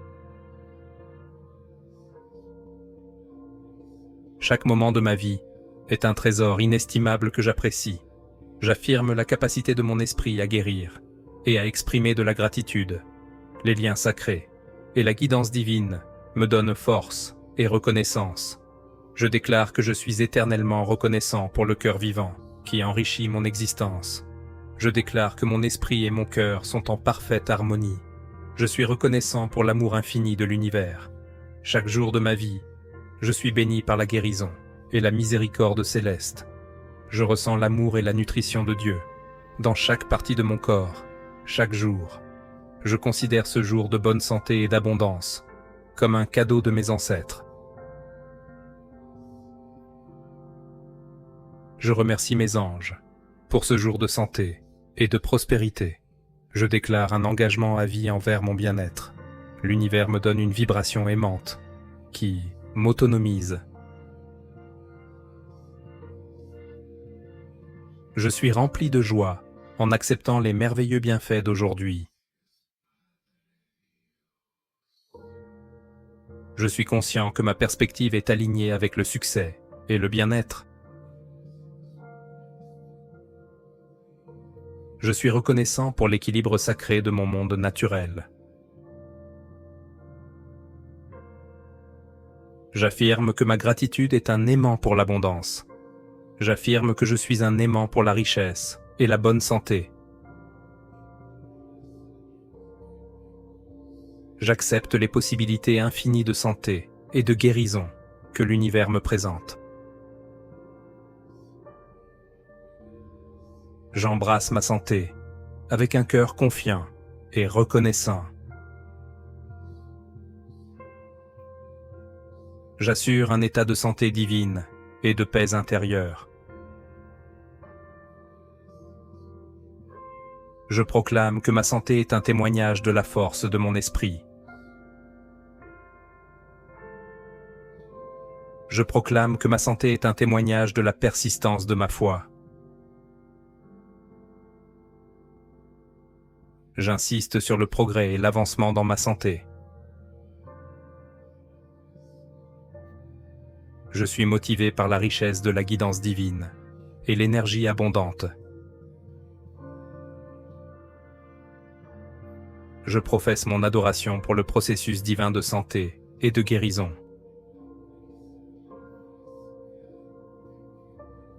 Chaque moment de ma vie est un trésor inestimable que j'apprécie. J'affirme la capacité de mon esprit à guérir et à exprimer de la gratitude. Les liens sacrés et la guidance divine me donnent force et reconnaissance. Je déclare que je suis éternellement reconnaissant pour le cœur vivant qui enrichit mon existence. Je déclare que mon esprit et mon cœur sont en parfaite harmonie. Je suis reconnaissant pour l'amour infini de l'univers. Chaque jour de ma vie, je suis béni par la guérison et la miséricorde céleste. Je ressens l'amour et la nutrition de Dieu dans chaque partie de mon corps, chaque jour. Je considère ce jour de bonne santé et d'abondance comme un cadeau de mes ancêtres. Je remercie mes anges pour ce jour de santé et de prospérité. Je déclare un engagement à vie envers mon bien-être. L'univers me donne une vibration aimante qui m'autonomise. Je suis rempli de joie en acceptant les merveilleux bienfaits d'aujourd'hui. Je suis conscient que ma perspective est alignée avec le succès et le bien-être. Je suis reconnaissant pour l'équilibre sacré de mon monde naturel. J'affirme que ma gratitude est un aimant pour l'abondance. J'affirme que je suis un aimant pour la richesse et la bonne santé. J'accepte les possibilités infinies de santé et de guérison que l'univers me présente. J'embrasse ma santé avec un cœur confiant et reconnaissant. J'assure un état de santé divine et de paix intérieure. Je proclame que ma santé est un témoignage de la force de mon esprit. Je proclame que ma santé est un témoignage de la persistance de ma foi. J'insiste sur le progrès et l'avancement dans ma santé. Je suis motivé par la richesse de la guidance divine et l'énergie abondante. Je professe mon adoration pour le processus divin de santé et de guérison.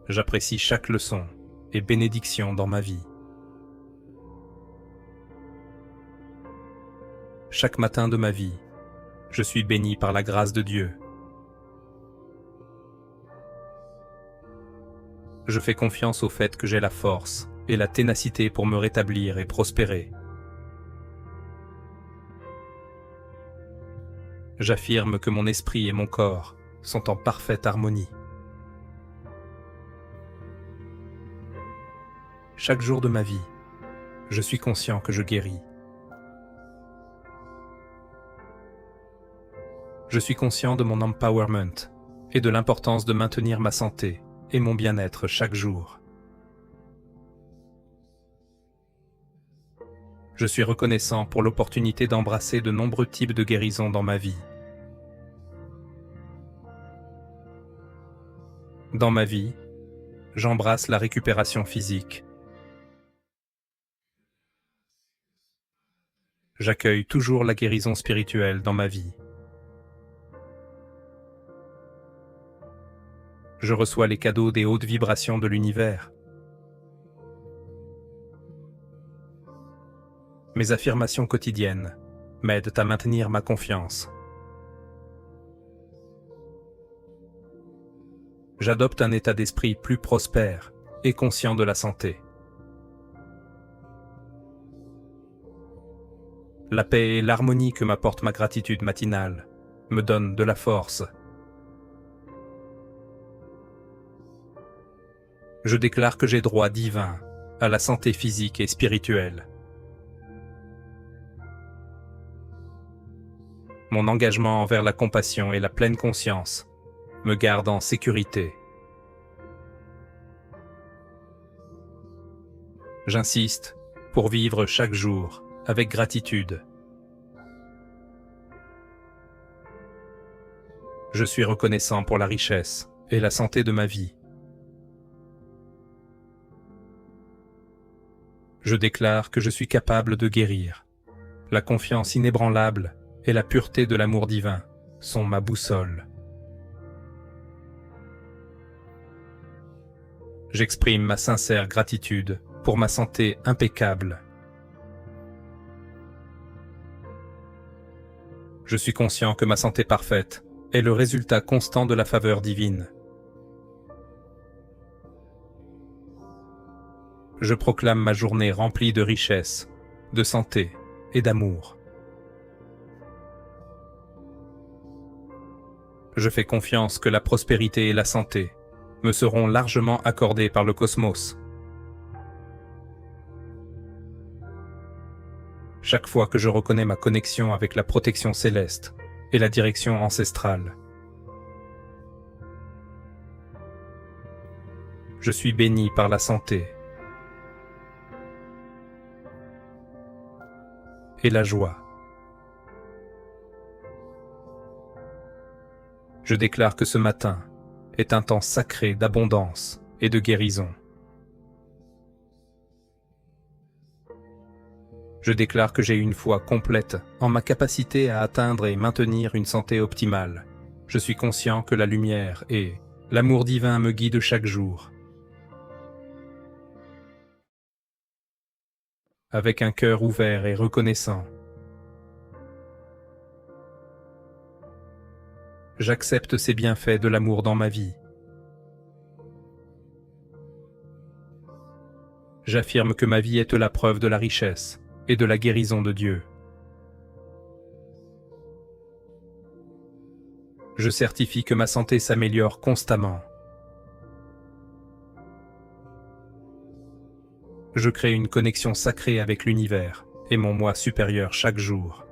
J'apprécie chaque leçon et bénédiction dans ma vie. Chaque matin de ma vie, je suis béni par la grâce de Dieu. Je fais confiance au fait que j'ai la force et la ténacité pour me rétablir et prospérer. J'affirme que mon esprit et mon corps sont en parfaite harmonie. Chaque jour de ma vie, je suis conscient que je guéris. Je suis conscient de mon empowerment et de l'importance de maintenir ma santé et mon bien-être chaque jour. Je suis reconnaissant pour l'opportunité d'embrasser de nombreux types de guérisons dans ma vie. Dans ma vie, j'embrasse la récupération physique. J'accueille toujours la guérison spirituelle dans ma vie. Je reçois les cadeaux des hautes vibrations de l'univers. Mes affirmations quotidiennes m'aident à maintenir ma confiance. J'adopte un état d'esprit plus prospère et conscient de la santé. La paix et l'harmonie que m'apporte ma gratitude matinale me donnent de la force. Je déclare que j'ai droit divin à la santé physique et spirituelle. Mon engagement envers la compassion et la pleine conscience me garde en sécurité. J'insiste pour vivre chaque jour avec gratitude. Je suis reconnaissant pour la richesse et la santé de ma vie. Je déclare que je suis capable de guérir. La confiance inébranlable et la pureté de l'amour divin sont ma boussole. J'exprime ma sincère gratitude pour ma santé impeccable. Je suis conscient que ma santé parfaite est le résultat constant de la faveur divine. Je proclame ma journée remplie de richesse, de santé et d'amour. Je fais confiance que la prospérité et la santé me seront largement accordées par le cosmos. Chaque fois que je reconnais ma connexion avec la protection céleste et la direction ancestrale, je suis béni par la santé et la joie. Je déclare que ce matin est un temps sacré d'abondance et de guérison. Je déclare que j'ai une foi complète en ma capacité à atteindre et maintenir une santé optimale. Je suis conscient que la lumière et l'amour divin me guident chaque jour. Avec un cœur ouvert et reconnaissant, j'accepte ces bienfaits de l'amour dans ma vie. J'affirme que ma vie est la preuve de la richesse et de la guérison de Dieu. Je certifie que ma santé s'améliore constamment Je crée une connexion sacrée avec l'univers et mon moi supérieur chaque jour.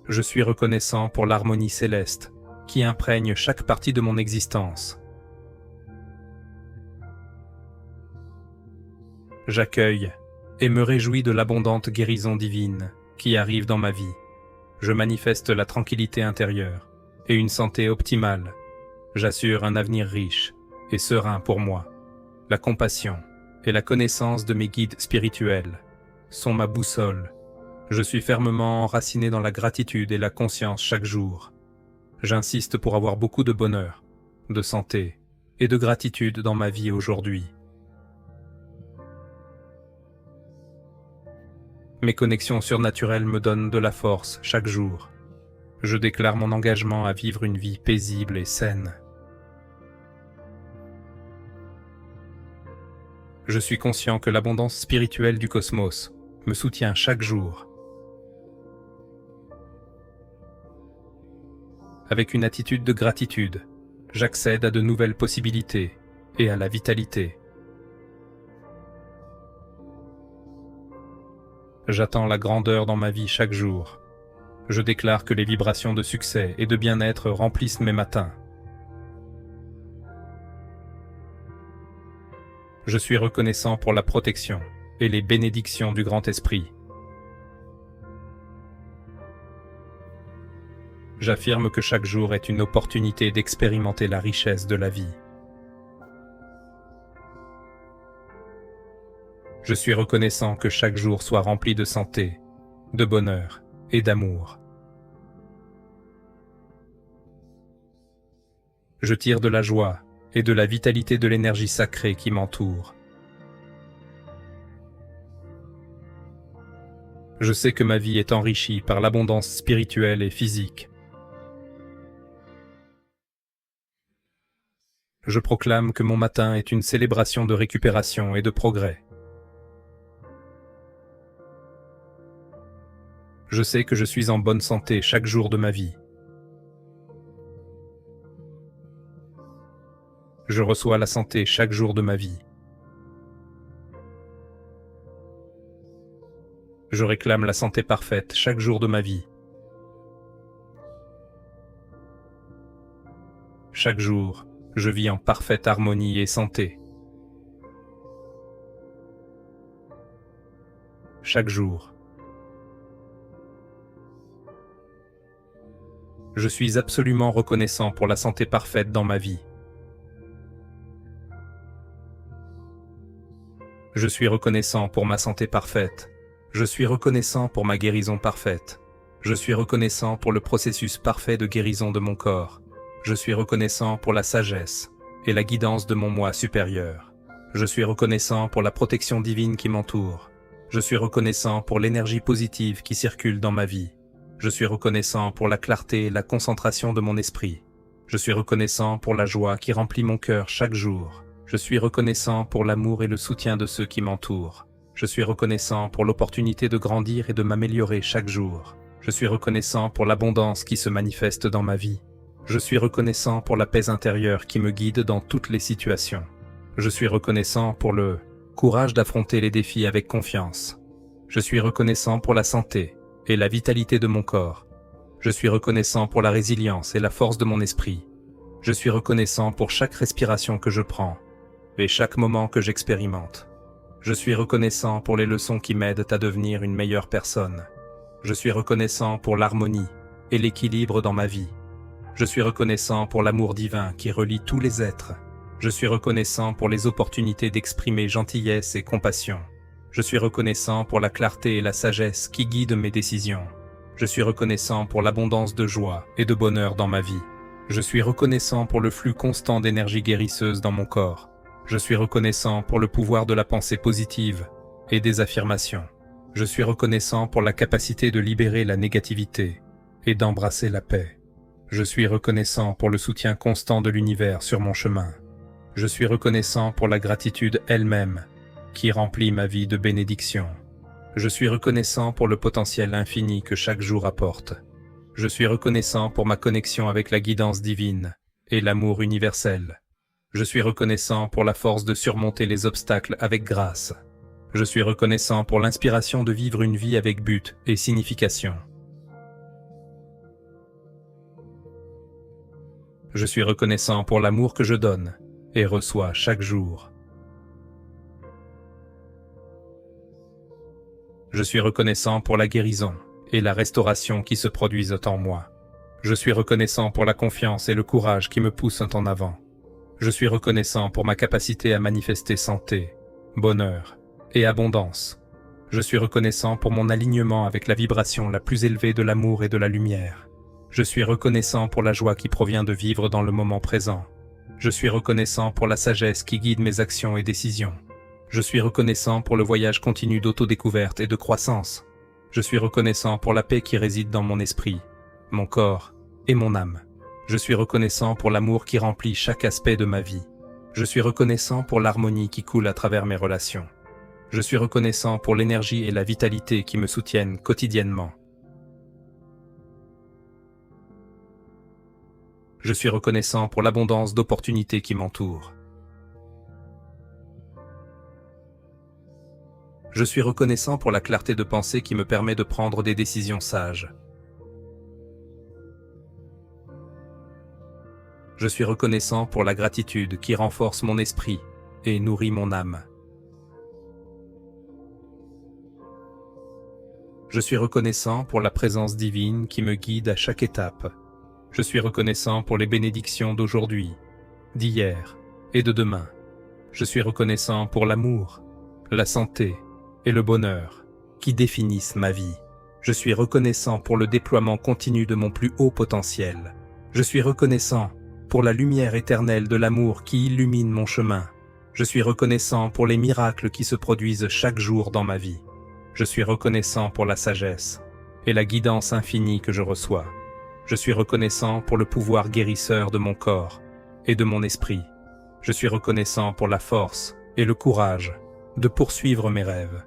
Je suis reconnaissant pour l'harmonie céleste qui imprègne chaque partie de mon existence. J'accueille et me réjouis de l'abondante guérison divine qui arrive dans ma vie. Je manifeste la tranquillité intérieure et une santé optimale. J'assure un avenir riche et serein pour moi. La compassion et la connaissance de mes guides spirituels sont ma boussole. Je suis fermement enraciné dans la gratitude et la conscience chaque jour. J'insiste pour avoir beaucoup de bonheur, de santé et de gratitude dans ma vie aujourd'hui. Mes connexions surnaturelles me donnent de la force chaque jour. Je déclare mon engagement à vivre une vie paisible et saine. Je suis conscient que l'abondance spirituelle du cosmos me soutient chaque jour. Avec une attitude de gratitude, j'accède à de nouvelles possibilités et à la vitalité. J'attends la grandeur dans ma vie chaque jour. Je déclare que les vibrations de succès et de bien-être remplissent mes matins. Je suis reconnaissant pour la protection et les bénédictions du Grand Esprit. J'affirme que chaque jour est une opportunité d'expérimenter la richesse de la vie. Je suis reconnaissant que chaque jour soit rempli de santé, de bonheur et d'amour. Je tire de la joie et de la vitalité de l'énergie sacrée qui m'entoure. Je sais que ma vie est enrichie par l'abondance spirituelle et physique. Je proclame que mon matin est une célébration de récupération et de progrès. Je sais que je suis en bonne santé chaque jour de ma vie. Je reçois la santé chaque jour de ma vie. Je réclame la santé parfaite chaque jour de ma vie. Chaque jour, je vis en parfaite harmonie et santé. Chaque jour. Je suis absolument reconnaissant pour la santé parfaite dans ma vie. Je suis reconnaissant pour ma santé parfaite. Je suis reconnaissant pour ma guérison parfaite. Je suis reconnaissant pour le processus parfait de guérison de mon corps. Je suis reconnaissant pour la sagesse et la guidance de mon moi supérieur. Je suis reconnaissant pour la protection divine qui m'entoure. Je suis reconnaissant pour l'énergie positive qui circule dans ma vie. Je suis reconnaissant pour la clarté et la concentration de mon esprit. Je suis reconnaissant pour la joie qui remplit mon cœur chaque jour. Je suis reconnaissant pour l'amour et le soutien de ceux qui m'entourent. Je suis reconnaissant pour l'opportunité de grandir et de m'améliorer chaque jour. Je suis reconnaissant pour l'abondance qui se manifeste dans ma vie. Je suis reconnaissant pour la paix intérieure qui me guide dans toutes les situations. Je suis reconnaissant pour le courage d'affronter les défis avec confiance. Je suis reconnaissant pour la santé et la vitalité de mon corps. Je suis reconnaissant pour la résilience et la force de mon esprit. Je suis reconnaissant pour chaque respiration que je prends et chaque moment que j'expérimente. Je suis reconnaissant pour les leçons qui m'aident à devenir une meilleure personne. Je suis reconnaissant pour l'harmonie et l'équilibre dans ma vie. Je suis reconnaissant pour l'amour divin qui relie tous les êtres. Je suis reconnaissant pour les opportunités d'exprimer gentillesse et compassion. Je suis reconnaissant pour la clarté et la sagesse qui guident mes décisions. Je suis reconnaissant pour l'abondance de joie et de bonheur dans ma vie. Je suis reconnaissant pour le flux constant d'énergie guérisseuse dans mon corps. Je suis reconnaissant pour le pouvoir de la pensée positive et des affirmations. Je suis reconnaissant pour la capacité de libérer la négativité et d'embrasser la paix. Je suis reconnaissant pour le soutien constant de l'univers sur mon chemin. Je suis reconnaissant pour la gratitude elle-même qui remplit ma vie de bénédictions. Je suis reconnaissant pour le potentiel infini que chaque jour apporte. Je suis reconnaissant pour ma connexion avec la guidance divine et l'amour universel. Je suis reconnaissant pour la force de surmonter les obstacles avec grâce. Je suis reconnaissant pour l'inspiration de vivre une vie avec but et signification. Je suis reconnaissant pour l'amour que je donne et reçois chaque jour. Je suis reconnaissant pour la guérison et la restauration qui se produisent en moi. Je suis reconnaissant pour la confiance et le courage qui me poussent en avant. Je suis reconnaissant pour ma capacité à manifester santé, bonheur et abondance. Je suis reconnaissant pour mon alignement avec la vibration la plus élevée de l'amour et de la lumière. Je suis reconnaissant pour la joie qui provient de vivre dans le moment présent. Je suis reconnaissant pour la sagesse qui guide mes actions et décisions. Je suis reconnaissant pour le voyage continu d'autodécouverte et de croissance. Je suis reconnaissant pour la paix qui réside dans mon esprit, mon corps et mon âme. Je suis reconnaissant pour l'amour qui remplit chaque aspect de ma vie. Je suis reconnaissant pour l'harmonie qui coule à travers mes relations. Je suis reconnaissant pour l'énergie et la vitalité qui me soutiennent quotidiennement. Je suis reconnaissant pour l'abondance d'opportunités qui m'entourent. Je suis reconnaissant pour la clarté de pensée qui me permet de prendre des décisions sages. Je suis reconnaissant pour la gratitude qui renforce mon esprit et nourrit mon âme. Je suis reconnaissant pour la présence divine qui me guide à chaque étape. Je suis reconnaissant pour les bénédictions d'aujourd'hui, d'hier et de demain. Je suis reconnaissant pour l'amour, la santé et le bonheur qui définissent ma vie. Je suis reconnaissant pour le déploiement continu de mon plus haut potentiel. Je suis reconnaissant pour la lumière éternelle de l'amour qui illumine mon chemin. Je suis reconnaissant pour les miracles qui se produisent chaque jour dans ma vie. Je suis reconnaissant pour la sagesse et la guidance infinie que je reçois. Je suis reconnaissant pour le pouvoir guérisseur de mon corps et de mon esprit. Je suis reconnaissant pour la force et le courage de poursuivre mes rêves.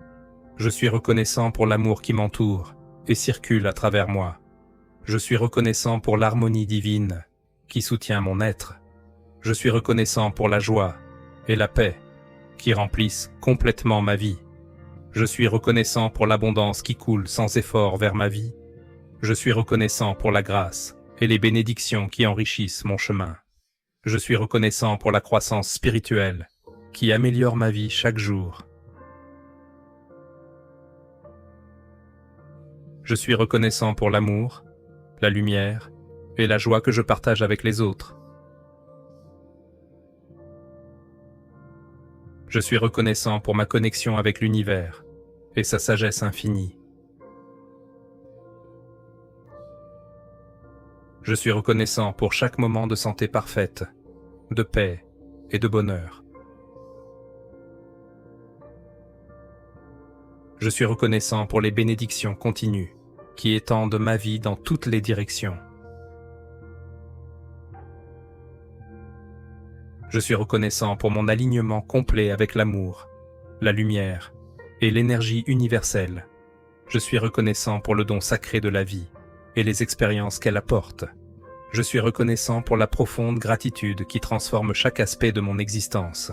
Je suis reconnaissant pour l'amour qui m'entoure et circule à travers moi. Je suis reconnaissant pour l'harmonie divine qui soutient mon être. Je suis reconnaissant pour la joie et la paix qui remplissent complètement ma vie. Je suis reconnaissant pour l'abondance qui coule sans effort vers ma vie. Je suis reconnaissant pour la grâce et les bénédictions qui enrichissent mon chemin. Je suis reconnaissant pour la croissance spirituelle qui améliore ma vie chaque jour. Je suis reconnaissant pour l'amour, la lumière et la joie que je partage avec les autres. Je suis reconnaissant pour ma connexion avec l'univers et sa sagesse infinie. Je suis reconnaissant pour chaque moment de santé parfaite, de paix et de bonheur. Je suis reconnaissant pour les bénédictions continues qui étendent ma vie dans toutes les directions. Je suis reconnaissant pour mon alignement complet avec l'amour, la lumière et l'énergie universelle. Je suis reconnaissant pour le don sacré de la vie et les expériences qu'elle apporte. Je suis reconnaissant pour la profonde gratitude qui transforme chaque aspect de mon existence.